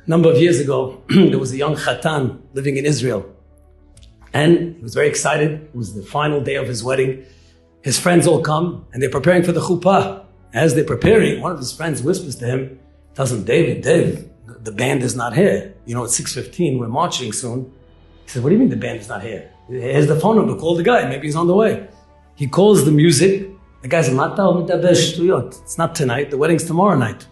A number of years ago, there was a young Khatan living in Israel. And he was very excited. It was the final day of his wedding. His friends all come and they're preparing for the chuppah. As they're preparing, one of his friends whispers to him, tells him, Dave, the band is not here. You know, it's 6:15, we're marching soon. He said, what do you mean the band is not here? Here's the phone number, call the guy, maybe he's on the way. He calls the music. The guy says, it's not tonight, the wedding's tomorrow night.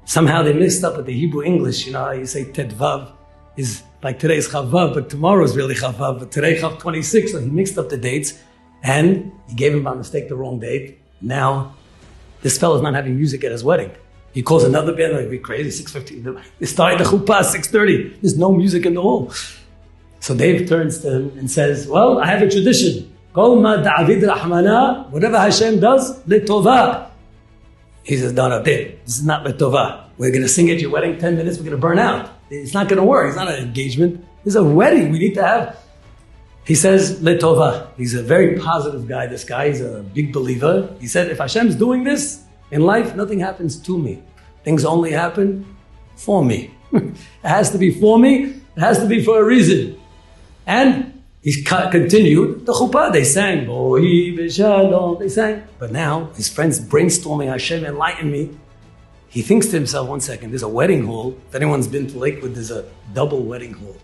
Somehow they mixed up with the Hebrew English. You know how you say Tedvav is like today's Chavav, but tomorrow is really Chavav, but today Chav 26. So he mixed up the dates and he gave him by mistake the wrong date. Now, this fellow's not having music at his wedding. He calls another band, like, be crazy, 6:15. They started the chuppah, 6:30. There's no music in the hall. So Dave turns to him and says, well, I have a tradition. Whatever Hashem does, letovah. He says, no, Dave, this is not letovah. We're going to sing at your wedding 10 minutes, we're going to burn out. It's not going to work. It's not an engagement. It's a wedding we need to have. He says, letovah. He's a very positive guy, this guy. He's a big believer. He said, if Hashem's doing this in life, nothing happens to me. Things only happen for me. It has to be for me. It has to be for a reason. And he continued the chuppah. They sang, they sang. But now his friends brainstorming, Hashem enlighten me. He thinks to himself, one second, there's a wedding hall. If anyone's been to Lakewood, there's a double wedding hall.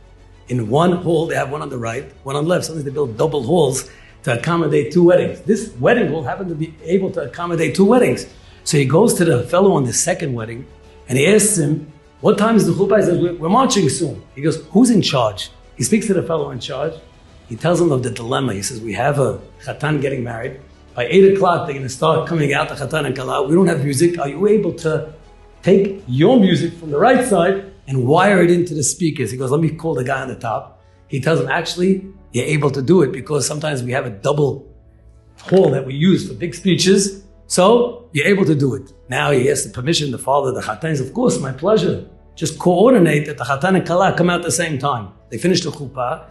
In one hall, they have one on the right, one on the left. Sometimes they build double halls to accommodate two weddings. This wedding hall happened to be able to accommodate two weddings. So he goes to the fellow on the second wedding and he asks him, what time is the chuppah? He says, we're marching soon. He goes, who's in charge? He speaks to the fellow in charge. He tells him of the dilemma. He says, we have a Khatan getting married. By 8 o'clock, they're going to start coming out, the Khatan and Kala. We don't have music. Are you able to take your music from the right side and wire it into the speakers? He goes, let me call the guy on the top. He tells him, actually, you're able to do it because sometimes we have a double hall that we use for big speeches. So you're able to do it. Now he asks the permission, the father, the Khatan says, of course, my pleasure. Just coordinate that the Khatan and Kala come out at the same time. They finish the chuppah.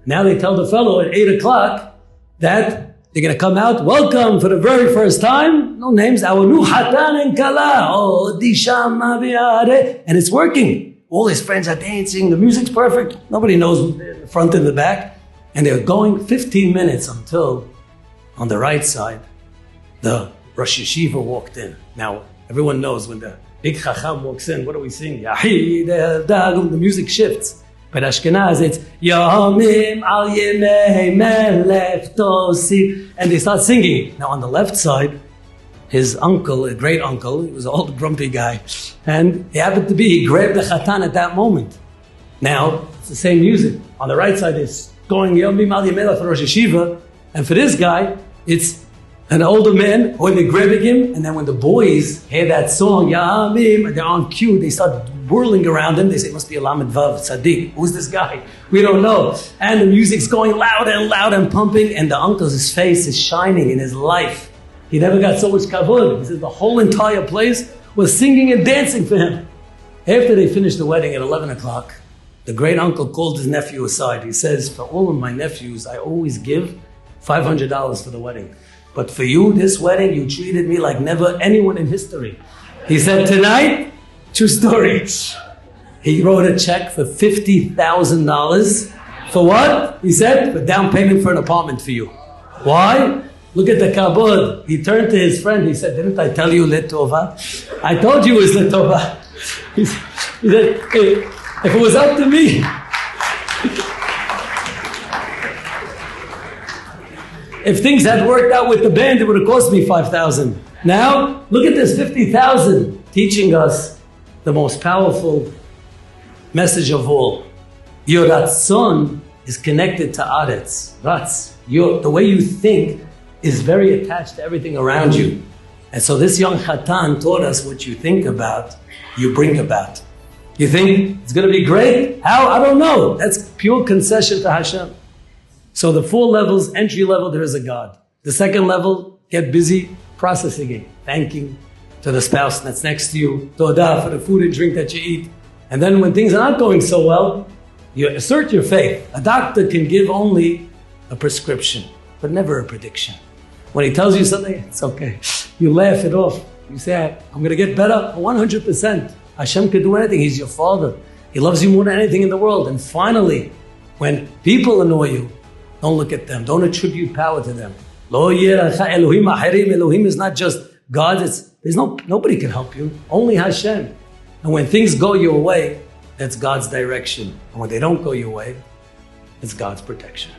Now they tell the fellow at 8 o'clock that they're going to come out. Welcome for the very first time. No names. Our new Khatan and Kala. Oh, Disham Maviyare. And it's working. All his friends are dancing. The music's perfect. Nobody knows the front and the back. And they're going 15 minutes until on the right side, the Rosh Yeshiva walked in. Now, everyone knows when the big Chacham walks in, what do we sing? The music shifts. But Ashkenaz, it's Yomim al Yemei Melech Tosif. And they start singing. Now on the left side, his uncle, a great uncle, he was an old grumpy guy. And he happened to be, he grabbed the Khatan at that moment. Now, it's the same music. On the right side is going Yomim al Yemei for Rosh Yeshiva. And for this guy, it's an older man, when they're grabbing him, and then when the boys hear that song, Yamim, and they're on cue, they start whirling around him. They say, it must be a Lamed Vav, Tzaddik. Who's this guy? We don't know. And the music's going loud and loud and pumping, and the uncle's, his face is shining in his life. He never got so much kavod. He says the whole entire place was singing and dancing for him. After they finished the wedding at 11 o'clock, the great uncle called his nephew aside. He says, for all of my nephews, I always give $500 for the wedding. But for you, this wedding, you treated me like never anyone in history. He said, tonight, true story. He wrote a check for $50,000. For what? He said, for down payment for an apartment for you. Why? Look at the kabod. He turned to his friend. He said, didn't I tell you letova? I told you it was letova. He said, hey, if it was up to me, if things had worked out with the band, it would have cost me $5,000. Now, look at this $50,000 teaching us the most powerful message of all. Your ratzon is connected to aretz. Ratz. The way you think is very attached to everything around you. And so this young Khatan taught us what you think about, you bring about. You think it's going to be great? How? I don't know. That's pure concession to Hashem. So the 4 levels, entry level, there is a God. The second level, get busy processing it, thanking to the spouse that's next to you, todah for the food and drink that you eat. And then when things are not going so well, you assert your faith. A doctor can give only a prescription, but never a prediction. When he tells you something, it's okay. You laugh it off. You say, I'm going to get better 100%. Hashem can do anything. He's your father. He loves you more than anything in the world. And finally, when people annoy you, don't look at them. Don't attribute power to them. Lo yiracha Elohim achirim. Elohim is not just God. Nobody can help you. Only Hashem. And when things go your way, that's God's direction. And when they don't go your way, it's God's protection.